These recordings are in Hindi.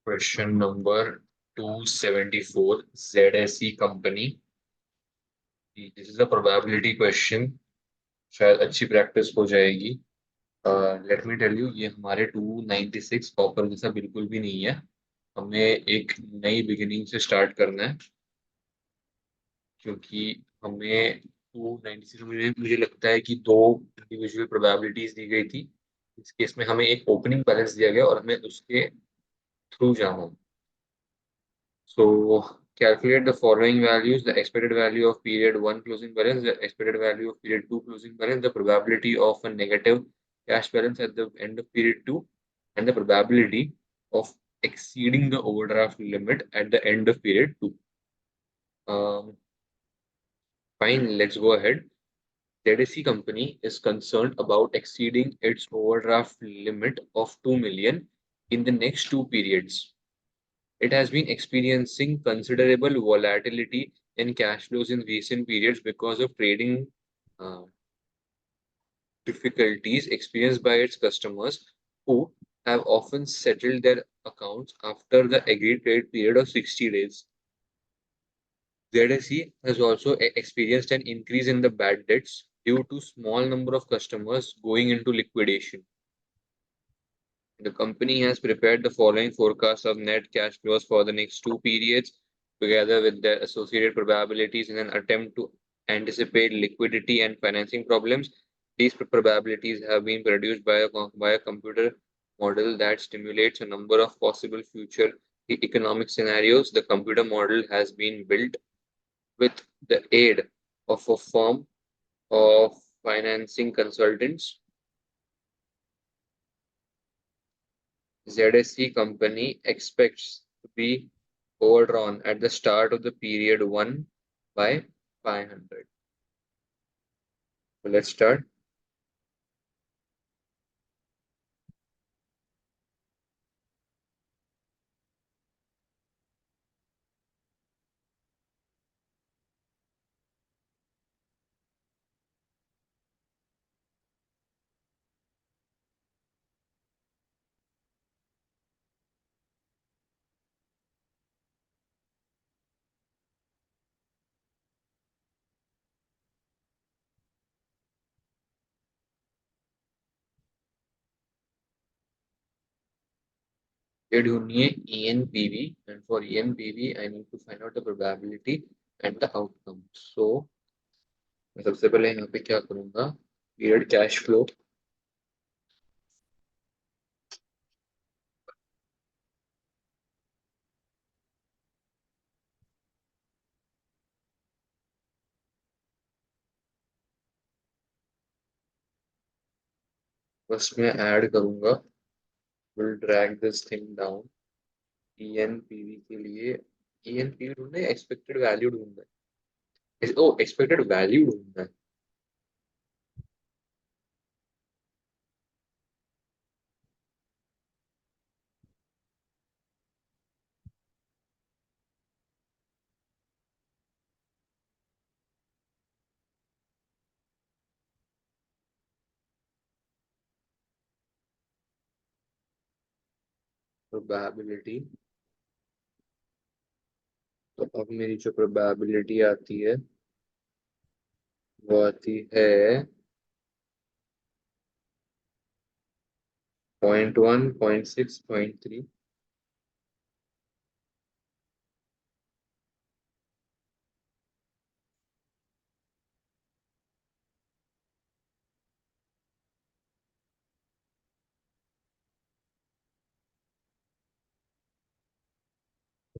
Question number 274, ZSE company. This is a probability question. शायद अच्छी प्रैक्टिस हो जाएगी. लेट मी टेल यू, ये हमारे 296 कॉपर जैसा बिल्कुल भी नहीं है. हमें एक नई बिगिनिंग से स्टार्ट करना है, क्योंकि हमें 296 में मुझे लगता है कि दो इंडिविजुअल प्रोबेबिलिटीज दी गई थी. इस केस में हमें एक ओपनिंग बैलेंस दिया गया और हमें उसके थ्रू जाना है. So calculate the following values: the expected value of period 1 closing balance, the expected value of period 2 closing balance, the probability of a negative cash balance at the end of period 2, and the probability of exceeding the overdraft limit at the end of period 2. Fine, let's go ahead. ZSE company is concerned about exceeding its overdraft limit of 2 million in the next two periods. It has been experiencing considerable volatility in cash flows in recent periods because of trading difficulties experienced by its customers, who have often settled their accounts after the agreed credit period of 60 days. ZSE has also experienced an increase in the bad debts due to small number of customers going into liquidation. The company has prepared the following forecast of net cash flows for the next two periods, together with their associated probabilities, in an attempt to anticipate liquidity and financing problems. These probabilities have been produced by a computer model that simulates a number of possible future economic scenarios. The computer model has been built with the aid of a firm of financing consultants. ZSE company expects to be overdrawn at the start of the period 1 by 500. So let's start. ये ढूंढिए ENPV, and for ENPV I need to find out the probability and the outcome. So मैं सबसे पहले यहाँ पे क्या करूँगा, पीरियड कैश फ्लो. बस मैं ऐड करूँगा, will drag this thing down. ENPV के लिए ENPV ढूंढना है, एक्सपेक्टेड वैल्यू ढूंढना है. ओ, एक्सपेक्टेड वैल्यू ढूंढना है. प्रोबेबिलिटी. तो अब मेरी जो प्रोबेबिलिटी आती है वो आती है 0.1, 0.6, 0.3.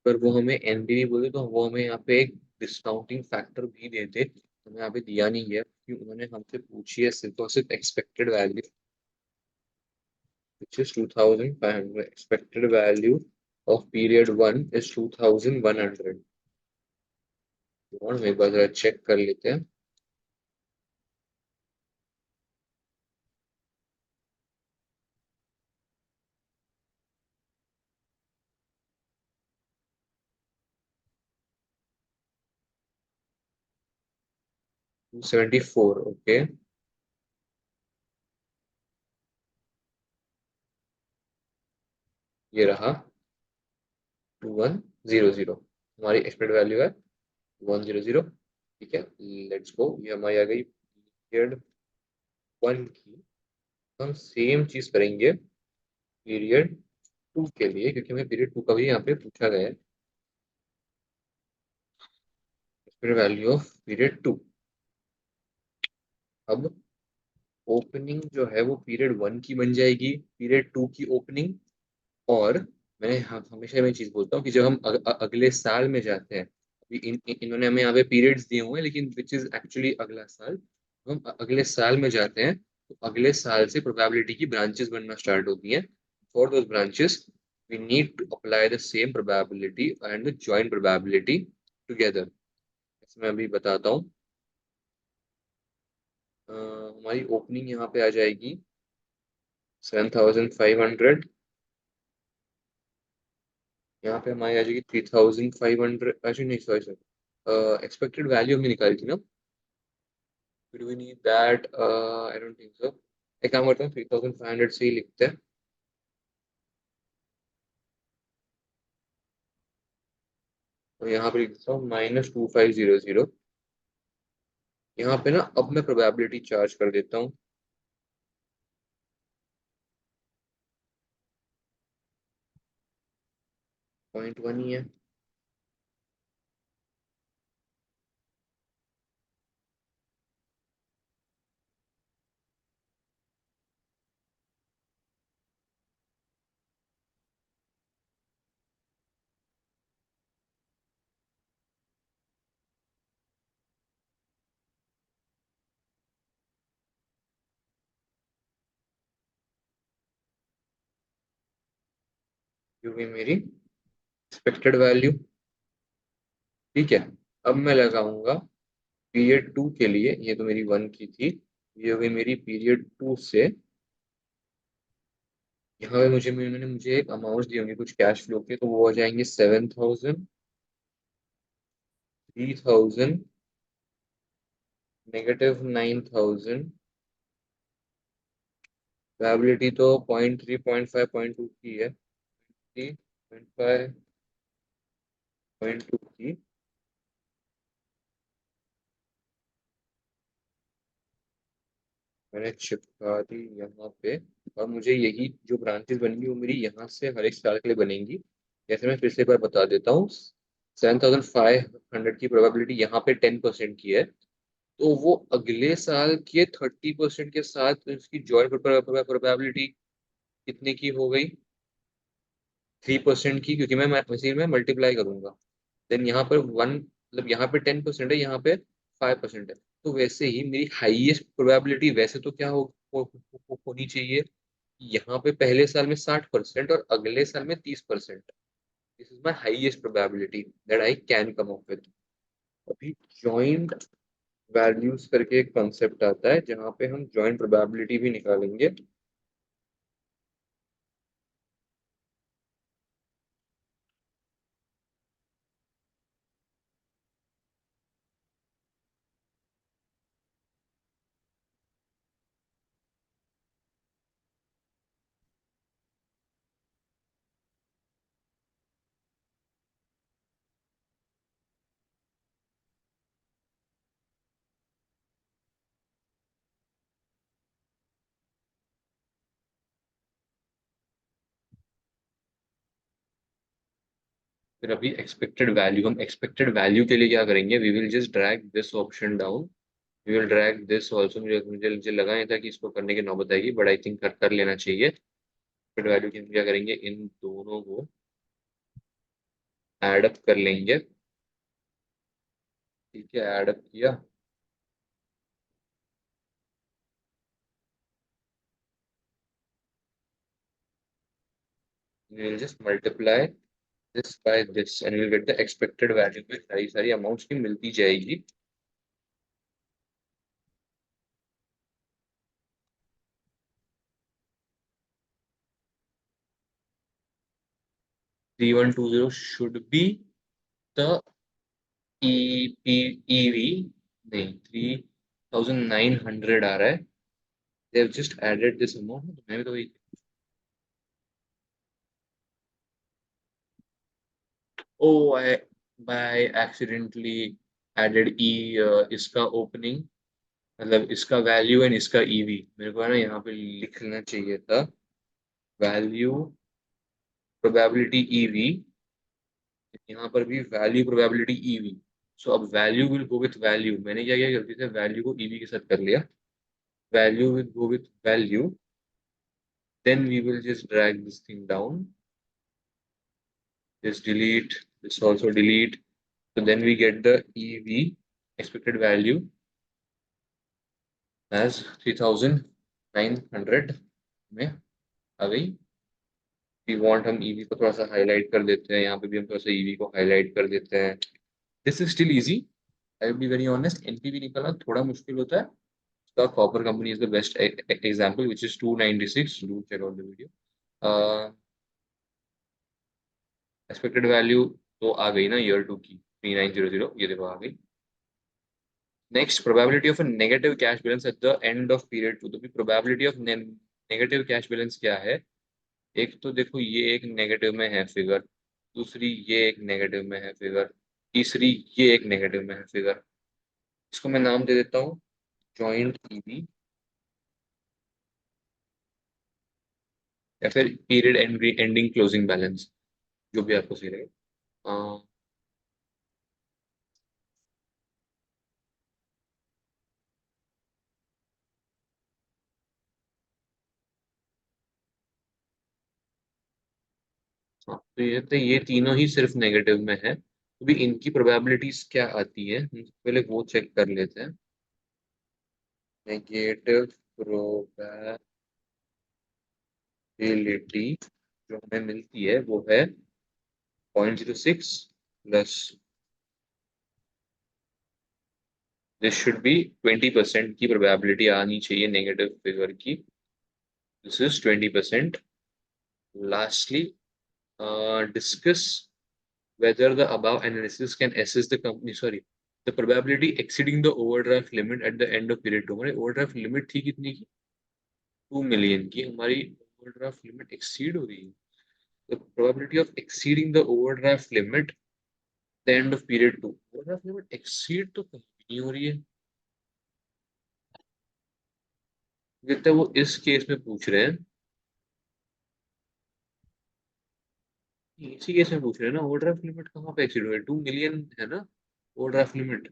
अगर वो हमें एनपीवी बोले तो वो हमें यहाँ पे एक डिस्काउंटिंग फैक्टर भी देते, हमें यहाँ पे दिया नहीं है क्योंकि उन्होंने हमसे पूछी है सिर्फ और सिर्फ expected value, which is 2500. Expected value of period 1 is 2100. और एक बार जरा चेक कर लेते हैं. टू 74. ओके, ये रहा. 2100 हमारी एक्सपेक्टेड वैल्यू है 100। ठीक है, लेट्स गो, ये हमारी आ गई पीरियड 1 की। हम सेम चीज करेंगे पीरियड 2 के लिए, क्योंकि हमें पीरियड 2 का भी यहाँ पे पूछा गया है। Expected value of period 2। अब ओपनिंग जो है वो पीरियड 1 की बन जाएगी, पीरियड 2 की ओपनिंग। और मैं हमेशा मैं चीज बोलता हूँ कि जब हम अगले साल में जाते हैं, अभी इन्होंने हमें यहाँ पे पीरियड्स दिए हुए हैं, लेकिन विच इज एक्चुअली अगला साल। हम अगले साल में जाते हैं तो अगले साल से प्रोबेबिलिटी की ब्रांचेस बनना स्टार्ट होती हैं। For those branches we need to apply the same probability and the joint probability together. मैं अभी बताता हूँ। हमारी ओपनिंग यहाँ पे आ जाएगी 7500। यहाँ पे हमारी आ जाएगी 3500। एक्चुअली नहीं, सॉरी सॉरी, एक्सपेक्टेड वैल्यू हमने निकाली थी ना। Do we need that? I don't think so. एक काम करते हैं, 3500 से ही लिखते हैं। तो यहाँ पे लिख देता हूँ -2500। यहाँ पे ना अब मैं प्रोबेबिलिटी चार्ज कर देता हूँ। 0.1 ही है। जो भी मेरी एक्सपेक्टेड वैल्यू। ठीक है, अब मैं लगाऊंगा पीरियड 2 के लिए। ये तो मेरी 1 की थी, ये हुई मेरी पीरियड 2 से। यहाँ पे उन्होंने मुझे एक अमाउंट दी होंगी कुछ कैश फ्लो के, तो वो हो जाएंगे 7000, 3000, -9000। प्रोबेबिलिटी तो 0.3, 0.5, 0.2 की है। 3.5, 0.2 की। मैंने चिपका दी यहाँ पे। और मुझे यही जो ब्रांचेस बनेंगी वो मेरी यहाँ से हर एक साल के लिए बनेंगी। जैसे मैं फिर से एक बार बता देता हूँ, 7500 की प्रोबेबिलिटी यहाँ पे 10% की है। तो वो अगले साल के 30% के साथ उसकी जॉइंट प्रोबेबिलिटी कितने की हो गई? 3% की, क्योंकि मैं इसी में मल्टीप्लाई करूंगा। देन यहाँ पर 1, मतलब यहाँ पे 10% है, यहाँ पे 5% है। तो वैसे ही मेरी हाईएस्ट प्रोबेबिलिटी वैसे तो क्या होनी चाहिए? यहाँ पे पहले साल में 60% और अगले साल में 30%। This is my highest probability that I can come up with. अभी जॉइंट वैल्यूज करके एक कॉन्सेप्ट आता है जहाँ पे हम जॉइंट प्रोबेबिलिटी भी निकालेंगे। फिर अभी एक्सपेक्टेड वैल्यू, हम एक्सपेक्टेड वैल्यू के लिए क्या करेंगे? We will just drag this option down. We will drag this also. मुझे मुझे मुझे लगा नहीं था कि इसको करने की नौबत आएगी, बट आई थिंक कर लेना चाहिए। एक्सपेक्टेड वैल्यू की हम क्या करेंगे? इन दोनों को एड अप कर लेंगे। ठीक है, एड अप किया। We will just multiply this by this and will get the expected value में सारी सारी अमाउंट्स की मिलती जाएगी। 3120 should be the E P EV. नहीं, 3900 आ रहा है। They have just added this amount, मैं भी तो वही। ओ आई एक्सीडेंटली एडेड ई, इसका ओपनिंग, मतलब इसका वैल्यू एंड इसका ईवी मेरे को है ना यहाँ पे लिखना चाहिए था, वैल्यू प्रोबेबिलिटी ईवी, यहाँ पर भी वैल्यू प्रोबेबिलिटी ईवी। सो अब value will go with value, मैंने क्या किया गलती से वैल्यू को ईवी के साथ कर लिया, value will go with value, then we will just drag this thing down, just delete this, also delete, so then we get the EV expected value as 3900 में आ गई। वी वांट, हम ईवी को थोड़ा सा हाईलाइट कर देते हैं, यहाँ पे भी हम थोड़ा सा ईवी को हाईलाइट कर देते हैं। This is still easy, I will be very honest, NPV निकालना थोड़ा मुश्किल होता है। The copper company is the best example, which is 296. Do check out the video. Expected value तो आ गई ना ईयर टू की 3900, ये देखो आ गई। Next, probability of a negative cash balance at the end of period two. तो भी probability of negative cash balance क्या है? एक तो देखो ये एक नेगेटिव में है फिगर, दूसरी ये एक नेगेटिव में है फिगर, तीसरी ये एक नेगेटिव में है फिगर। इसको मैं नाम दे देता हूँ जॉइंट ईवी, या फिर पीरियड एंडिंग क्लोजिंग बैलेंस, जो भी आपको सही लगे। हाँ, तो ये तीनों ही सिर्फ नेगेटिव में है, तो भी इनकी प्रोबेबिलिटीज क्या आती है हम पहले वो चेक कर लेते हैं। नेगेटिव प्रोबेबिलिटी जो हमें मिलती है वो है 0.06 प्लस दिस शुड बी 20% की प्रोबेबिलिटी आनी चाहिए नेगेटिव फिगर की, this is 20%। Lastly, discuss whether the above analysis can assess the company, sorry, the probability exceeding the overdraft limit at the end of period 2। हमारी ओवरड्राफ्ट लिमिट थी कितनी की? 2 मिलियन की हमारी ओवरड्राफ्ट लिमिट एक्सीड हो रही है। the probability of exceeding the overdraft limit the end of period 2, overdraft limit exceed तो कहीं भी नहीं हो रही है, जितना वो इस केस में पूछ रहे हैं, इसी केस में पूछ रहे हैं ना, ओवरड्राफ्ट लिमिट कहाँ पे एक्सीड हो रही है? 2 मिलियन है ना ओवरड्राफ्ट लिमिट।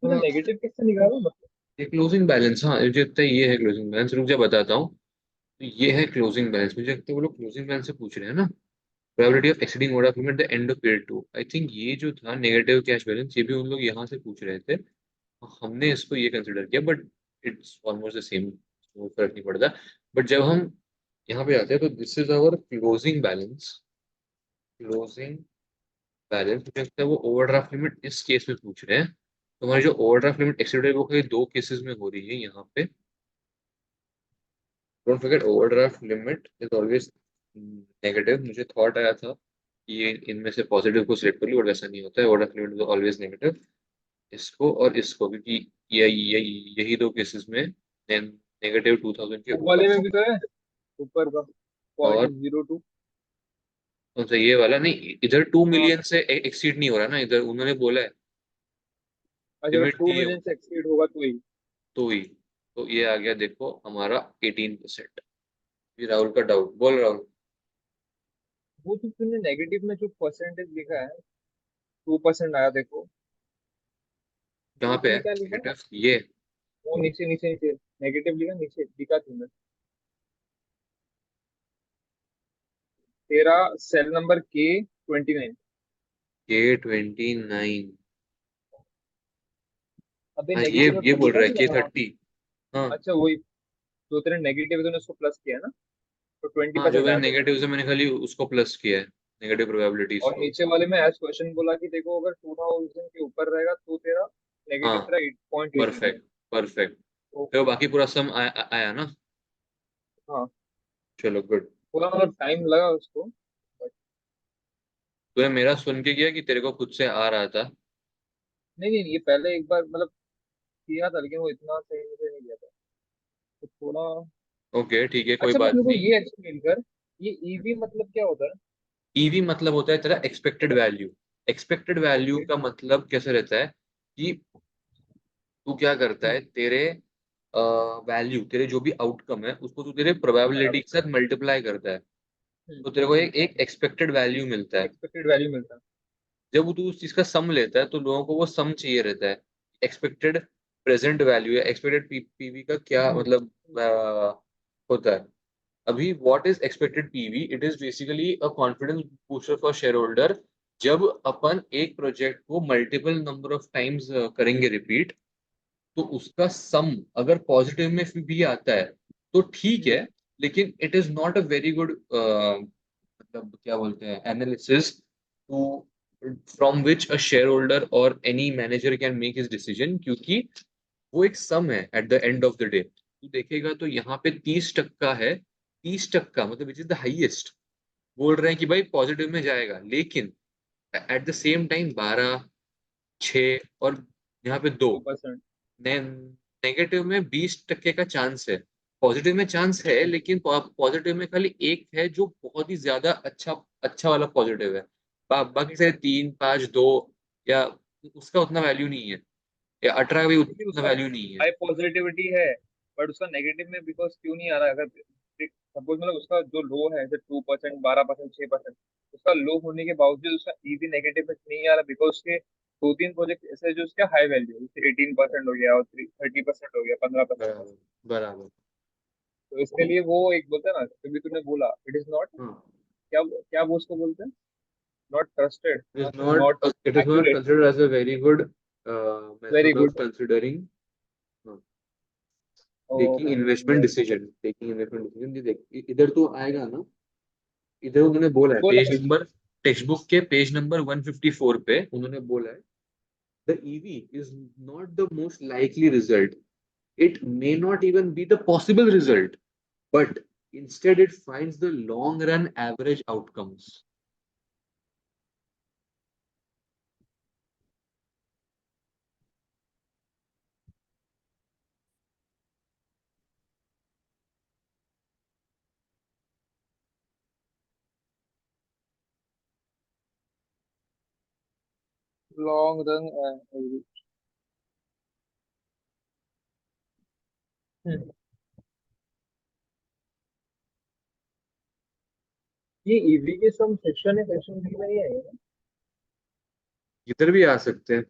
तूने नेगेटिव किससे निकाला मतलब? ये क्लोजिंग बैलेंस, हाँ मुझे लगता है ये है क्लोजिंग बैलेंस, रुक जा बताता हूँ। तो ये है क्लोजिंग बैलेंस, मुझे लगता है वो लोग क्लोजिंग बैलेंस से पूछ रहे हैं ना, probability of exceeding order limit the end of period 2। I think ये जो था नेगेटिव कैश बैलेंस, ये भी उन लोग यहाँ से पूछ रहे थे, हमने इसको ये कंसिडर किया, but it's almost the same, फर्क नहीं पड़ता। बट जब हम यहाँ पे आते हैं तो this is our closing balance, closing balance मुझे लगता है वो ओवरड्राफ्ट लिमिट इस केस में पूछ रहे हैं। तो हमारी जो ओवरड्राफ्ट लिमिट एक्सीड है वो कहीं दो केसेस में हो रही है यहाँ पे। Don't forget overdraft limit is always negative. मुझे थॉट आया था कि ये इनमें से पॉजिटिव को सिलेक्ट कर ली, और वैसा नहीं होता है, overdraft limit is always negative. इसको और इसको, क्योंकि यही दो केसेस में नेगेटिव 2000 के वो वाले ऊपर। में भी तो है ऊपर का और 0.02। कौन सा ये वाला? नहीं, इधर 2 मिलियन हाँ। से एक्सीड नहीं हो रहा ना, इधर उन्होंने बोला है अच्छा, अगर लिमिट टू दी है मिलियन से एक्सीड होगा तो ही। तो ही। तो ये आ गया देखो हमारा 18%। ये राहुल का डाउट, बोल राहुल। वो तो तूने नेगेटिव में जो परसेंटेज लिखा है 2% आया देखो, कहाँ वो पे है तूने क्या लिखा? नेगेटिव? ये वो नीचे नीचे नीचे नेगेटिव लिखा, नीचे लिखा तूने तेरा सेल नंबर K29। K29। अबे हाँ नेगेटिव में ये कुछ बोल लिखा रहा है नहीं यहाँ। K30। हाँ अच्छा वही, जो तेरे नेगेटिव है तूने उसको प्लस किया ना, तो ट्वेंटी हाँ, जो परसेंट मैंने आया तेरा। नेगेटिव से मैंने खाली उसको प्लस किया है, नेगेटिव प्रोबेबिलिटीज और को। नीचे वाले में एज क्वेश्चन बोला कि देखो अगर 2000 के ऊपर रहेगा तो तेरा नेगेटिव हाँ, तेरा 8.8 है। Perfect perfect. तो तो बाकी पूरा सम आया ना? हाँ, चलो गुड। थोड़ा मतलब टाइम लगा उसको but तूने मेरा सुन के किया कि तेरे को खुद से आ रहा था? नहीं नहीं, ये पहले एक बार मतलब किया था, लेकिन वो इतना सही से नहीं किया था, तो थोड़ा। ओके ठीक है, कोई अच्छा, बात मेरे को नहीं। ये एक्सप्लेन कर, ये ईवी मतलब क्या होता है? ईवी मतलब होता है तेरा expected value. Expected value okay. का मतलब कैसे रहता है कि तू क्या करता है, तेरे वैल्यू, तेरे जो भी आउटकम है उसको तू तेरे प्रोबेबिलिटी बराबर। के साथ मल्टीप्लाई करता है। तो तेरे को एक एक्सपेक्टेड वैल्यू मिलता है। एक्सपेक्टेड वैल्यू मिलता है। जब तू उस चीज का सम लेता है तो लोगों को वो सम चाहिए रहता है। एक्सपेक्टेड प्रेजेंट वैल्यू या एक्सपेक्टेड पीवी का क्या हम्म, मतलब होता है। अभी what is expected PV, it is basically a confidence booster for share holder. जब अपन एक प्रोजेक्ट को मल्टीपल नंबर ऑफ टाइम्स करेंगे रिपीट, तो उसका सम अगर पॉजिटिव में भी आता है तो ठीक हम्म, है। लेकिन it is not a very good मतलब क्या बोलते हैं analysis to from which a shareholder or any manager can make his decision, क्योंकि वो एक सम है at the end of the day. तू देखेगा तो यहाँ पे 30% है। 30% मतलब विच इज द हाईएस्ट। बोल रहे हैं कि भाई पॉजिटिव में जाएगा, लेकिन एट द सेम टाइम 12, 6 और यहाँ पे 2। 2%। ने, नेगेटिव में 20% का चांस है। पॉजिटिव में चांस है, लेकिन पॉजिटिव में खाली एक है जो बहुत ही ज्यादा अच्छा अच्छा वाला पॉजिटिव है। बाकी सारे 3, 5, 2 या उसका उतना वैल्यू नहीं है, या 18 भी लेकिन उतना उसका वैल्यू नहीं है। हाई पॉजिटिविटी है, बट उसका नेगेटिव में बिकॉज क्यों नहीं आ रहा? अगर सपोज मतलब उसका जो लो है जैसे 2%, 12%, 6%, उसका लो होने के बावजूद उसका ईवी नेगेटिव में नहीं आ रहा, बिकॉज उसके दो तीन प्रोजेक्ट ऐसे हैं जो उसका हाई वैल्यू है, जैसे 18% हो गया और 30% हो गया, 15%। बराबर बराबर। तो इसके लिए वो एक बोलते हैं ना, कभी तूने बोला इट इज नॉट, हाँ, क्या क्या वो उसको बोलते हैं, not trusted, not it is not accurate. considered as a very good very method of good. considering uh, taking okay. investment decision, देख इधर तो आएगा ना। इधर उन्होंने बोला है बोला पेज नंबर, टेक्स्ट बुक के पेज नंबर 154 पे उन्होंने बोला है the EV is not the most likely result, it may not even be the possible result, but instead it finds the long run average outcomes. Long run. ये ईवी के सम सेक्शन है, सेक्शन बी में नहीं आएगा? इधर भी आ सकते हैं।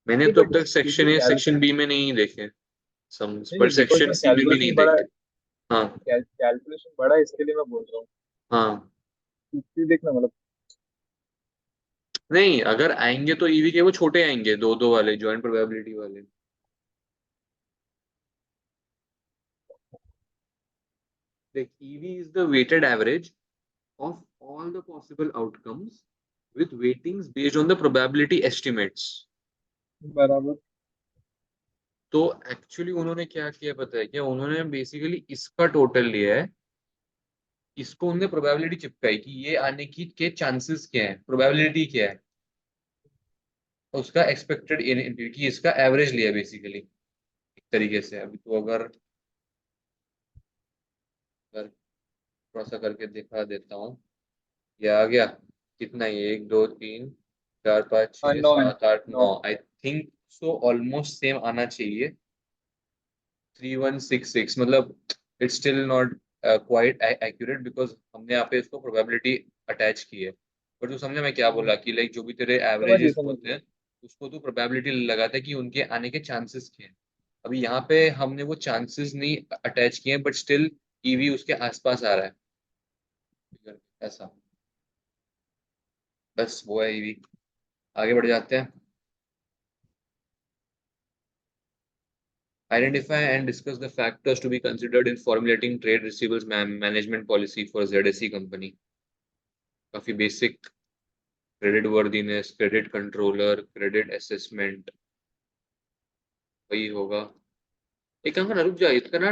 मैंने नहीं तो अब बट तक सेक्शन क्योंकि ए सेक्शन बी में नहीं देखे सम्स, नहीं पर नहीं, देखो सेक्शन इसमें सी में भी नहीं कैलकुलेशन बड़ा है। देखे। हाँ कैलकुलेशन बड़ा है, इसके लिए मैं बोल रहा हूँ। हाँ। इसलिए देखना मतलब। नहीं, अगर आएंगे तो ईवी के वो छोटे आएंगे, दो दो वाले जॉइंट प्रोबेबिलिटी वाले। देख, EV is the weighted average of all the possible outcomes with weightings based on the probability estimates. बराबर। तो एक्चुअली उन्होंने क्या किया पता है क्या, उन्होंने बेसिकली इसका टोटल लिया है। इसको उन्होंने प्रोबेबिलिटी चिपकाई कि ये आने की के चांसेस क्या है, प्रोबेबिलिटी क्या है, उसका एक्सपेक्टेड कि इसका एवरेज लिया बेसिकली एक तरीके से। अभी तो अगर थोड़ा सा करके दिखा देता हूँ। ये आ गया। कितना है ये, 1, 2, 3, 4, 5, 6, नौ है। 7, 8, नौ। 9, I think so almost same आना चाहिए। 3166 मतलब it's still not quite accurate, because हमने यहाँ पे इसको प्रोबेबिलिटी अटैच की है। पर जो समझे मैं क्या बोला कि लाइक जो भी तेरे समझ गई, एवरेजेस समझ होते गई। हैं उसको तू प्रोबेबिलिटी लगाता है कि उनके आने के चांसेस क्या हैं। अभी यहाँ पे हमने वो चांसेस नहीं अटैच किए हैं, बट स्टिल ईवी उसके आसपास आ रहा है ऐसा। बस वो है ईवी। आगे बढ़ जाते हैं। Identify and discuss the factors to be considered in formulating trade receivables management policy for ZSE company. काफी basic. Credit worthiness, credit controller, credit assessment, वही होगा। एक काम करना, रुक जा, इसका ना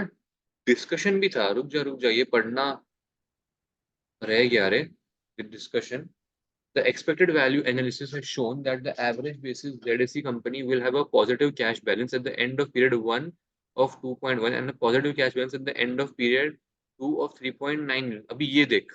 डिस्कशन भी था, रुक जा ये पढ़ना रह गया रे। Discussion, the The expected value analysis has shown that the average basis ZSE company will have a positive cash balance at the end of period 1 of 2.1 and a positive cash balance at the end of period 2 of 3.9. अभी ये देख.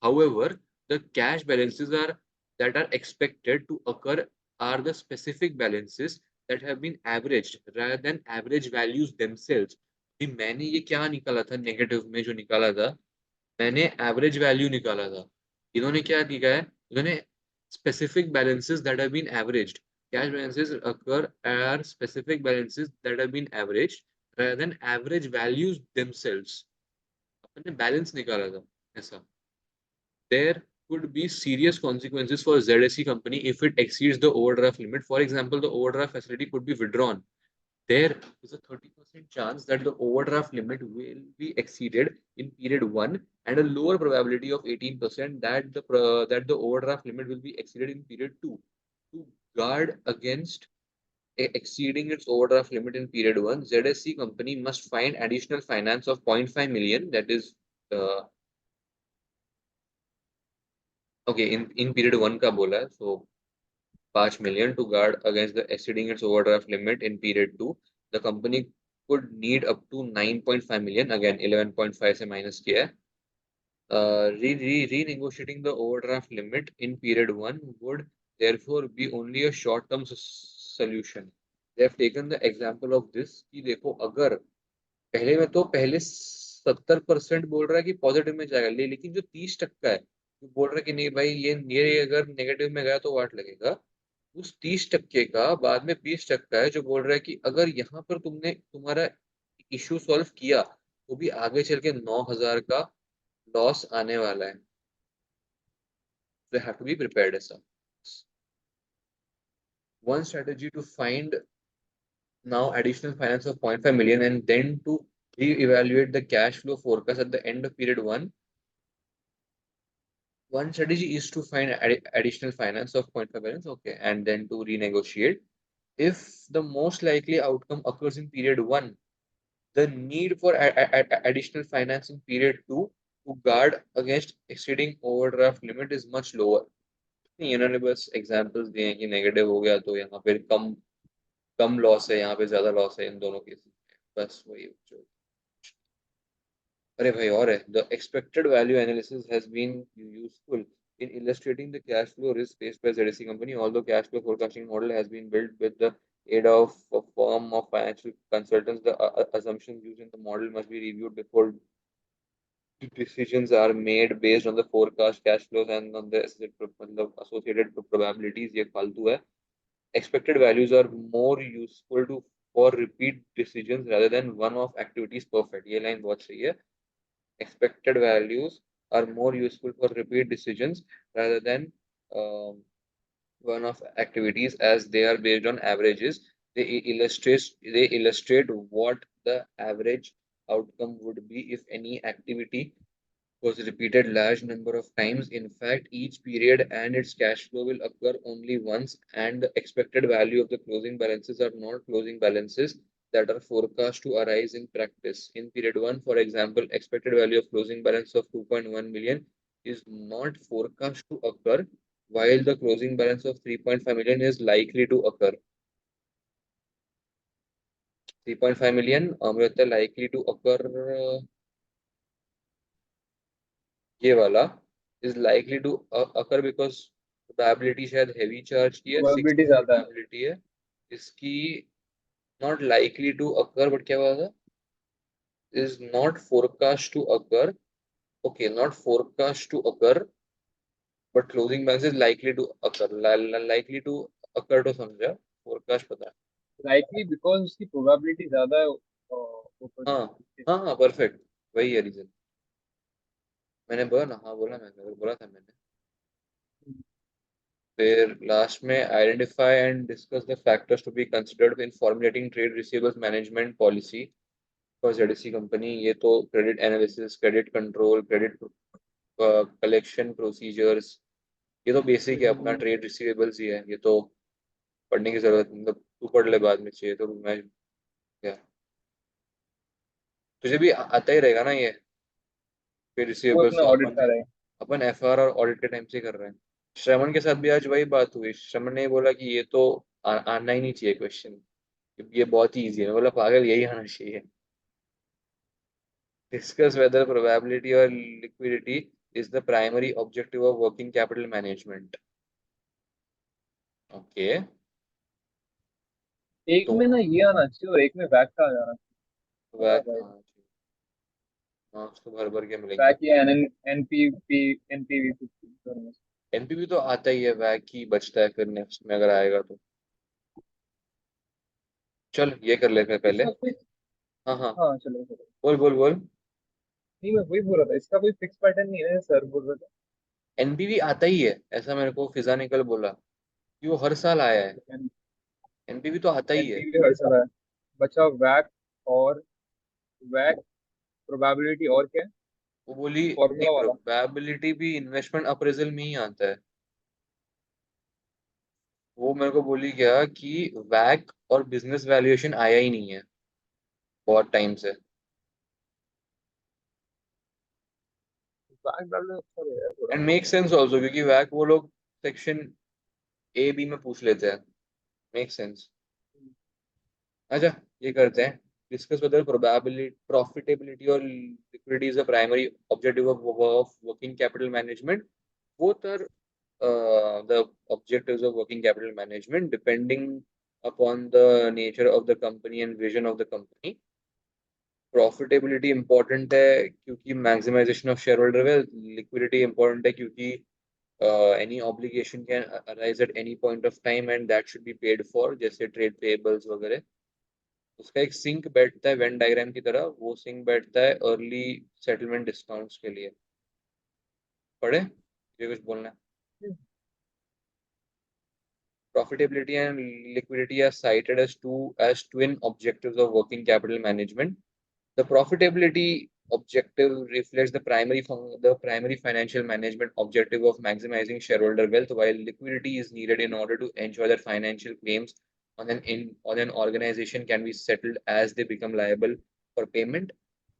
However, the cash balances that are expected to occur are the specific balances that have been averaged rather than average values themselves. अभी मैंने ये क्या निकाला था नेगेटिव में जो निकाला था मैंने एवरेज वैल्यू निकाला था इन्होंने क्या लिखा है इन्होंने specific balances that have been averaged cash balances occur are specific balances that have been averaged rather than average values themselves अपने बैलेंस निकाला था ऐसा there could be serious consequences for ZSE company if it exceeds the overdraft limit. For example, the overdraft facility could be withdrawn. There is a 30% chance that the overdraft limit will be exceeded in period 1 and a lower probability of 18% that the overdraft limit will be exceeded in period 2. To guard against exceeding its overdraft limit in period 1, ZSC company must find additional finance of 0.5 million, that is okay in period 1 का बोला है so 5 million to guard against the exceeding its overdraft limit in period 2. The company could need up to 9.5 million, again 11.5 से minus किया है. Renegotiating the overdraft limit in period 1 would therefore be only a short-term solution. They have taken the example of this कि देखो अगर पहले में तो पहले 70% बोल रहा है कि पॉजिटिव में जाएगा लेकिन जो 30% है वो बोल रहा है कि नहीं भाई ये अगर नेगेटिव में गया तो वाट लगेगा उस 30% का बाद में 20% है जो बोल रहा है कि अगर यहाँ पर तुमने तुम्हारा इश्यू सॉल्व किया तो भी आगे चल के 9,000 का लॉस आने वाला है. They have to be prepared as such. One strategy to find now additional finance of 0.5 million and then to re-evaluate the cash flow forecast at the end of period 1. One strategy is to find additional finance of 0.5 million, okay, and then to renegotiate. If the most likely outcome occurs in period 1, the need for additional finance in period 2 to guard against exceeding overdraft limit is much lower. इन्होंने बस एग्जांपल्स दिए हैं कि नेगेटिव हो गया तो यहाँ पे कम कम लॉस है यहाँ पे ज्यादा लॉस है इन दोनों केसेस में बस वही जो अरे भाई और है the expected value analysis has been useful in illustrating the cash flow risk faced by ZSE company. Although cash flow forecasting model has been built with the aid of a firm of financial consultants, the assumptions used in the model must be reviewed before decisions are made based on the forecast cash flows and on the associated probabilities. ये फालतू है. Expected values are more useful for repeat decisions rather than one-off activities. Perfect. ये line बहुत सही है. Expected values are more useful for repeat decisions rather than one-off activities as they are based on averages. They illustrate what the average outcome would be if any activity was repeated large number of times. In fact, each period and its cash flow will occur only once, and the expected value of the closing balances are not closing balances that are forecast to arise in practice. In period 1, for example, expected value of closing balance of 2.1 million is not forecast to occur, while the closing balance of 3.5 million is likely to occur. 3.5 million likely to occur ये वाला is likely to occur because probability शायद heavy charge की है 6 प्रोबेबिलिटी ज्यादा है. probability है इसकी not likely to occur but क्या हुआ था is not forecast to occur. Okay, not forecast to occur but closing balance is likely to occur. Likely to occur तो समझा forecast पता है. लाइकली बिकॉज उसकी प्रोबेबिलिटी ज्यादा है हाँ हाँ हाँ perfect वही है reason. मैंने बोला ना हाँ बोला था मैंने. फिर लास्ट में identify and discuss the factors to be considered in formulating trade receivables management policy for ZC company. ये तो credit analysis credit control credit collection procedures ये तो बेसिक है अपना ट्रेड रिसीवेबल्स ही है. ये तो पढ़ने की जरूरत मतलब तू पढ़ ले बाद में चाहिए तो मैं क्या तुझे भी आता ही रहेगा ना ये फिर वो रिसीवेबल्स अपना तो ऑडिट अपन कर रहे हैं. अपन FR और ऑडिट के टाइम से कर रहे हैं। श्रवण के साथ भी आज वही बात हुई, श्रवण ने बोला कि ये तो आना ही नहीं चाहिए क्वेश्चन, ये बहुत ही ईजी है। मैं बोला पागल, यही आना चाहिए। Discuss whether probability or liquidity is the primary objective of working capital management. Okay, एक तो में ना ये आना चाहिए और एक में वैक का आ जाना चाहिए, वह बता भाई। हाँ, मार्क्स तो भर भर के मिलेंगे। वैक या एनपीपी एनपीवी कुछ। एनपीवी तो आता ही है, वह की बचता है फिर नेक्स्ट में अगर आएगा तो। चल ये कर लेते हैं पहले। इसका कोई, हाँ हाँ, हाँ चलो चलो। बोल बोल बोल। नहीं मैं वही बोल रहा था, इसका कोई फिक्स पैटर्न नहीं है सर बोल रहे एनपीवी आता ही है, ऐसा मेरे को फिजा ने कल बोला कि वो हर साल आया है। थे। एनपीवी तो आता ही है। एनपीवी हर साल है। बचा वैक और वैक, प्रोबेबिलिटी और क्या है, वो बोली नहीं, फॉर्मूला वाला। प्रोबेबिलिटी भी इन्वेस्टमेंट अप्रेजल में ही आता है। वो मेरे को बोली क्या कि वैक और बिजनेस वैल्यूएशन आया ही नहीं है बहुत टाइम से। वैक डालना अच्छा रहेगा थोड़ा। एंड मेक सेंस ऑल्सो, क्योंकि वैक वो लोग सेक्शन ए बी में पूछ लेते हैं। Make sense. अच्छा, ये करते हैं। डिस्कस वेदर प्रोबेबिलिटी प्रॉफिटेबिलिटी और liquidity is the primary objective of working capital management. Both are the objectives of working capital management depending upon the nature of the company and vision of the company. Profitability important है क्योंकि maximisation of share holder wealth. Liquidity important है क्योंकि any obligation can arise at any point of time and that should be paid for, जैसे ट्रेड पेएबल्स वगैरह। उसका एक सिंक बैठता है वेन डायग्राम की तरह, वो सिंक बैठता है अर्ली सेटलमेंट डिस्काउंट्स के लिए। पढ़े ये कुछ बोलना है? Profitability and liquidity are cited as twin objectives of working capital management. The profitability objective reflects the primary financial management objective of maximizing shareholder wealth, while liquidity is needed in order to ensure that financial claims on an organization can be settled as they become liable for payment.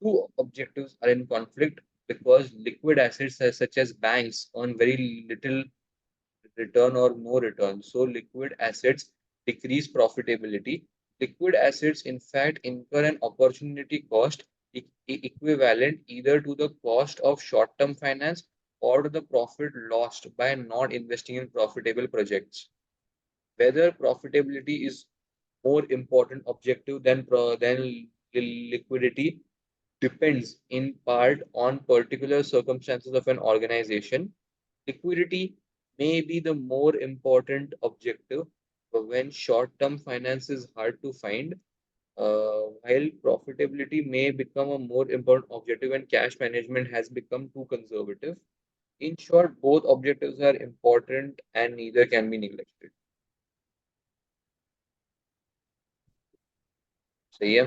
Two objectives are in conflict because liquid assets such as banks earn very little return or no return. So liquid assets decrease profitability. Liquid assets, in fact, incur an opportunity cost equivalent either to the cost of short-term finance or to the profit lost by not investing in profitable projects. Whether profitability is more important objective than liquidity depends in part on particular circumstances of an organization. Liquidity may be the more important objective when short-term finance is hard to find, while profitability may become a more important objective when cash management has become too conservative. In short, both objectives are important and neither can be neglected. सही है।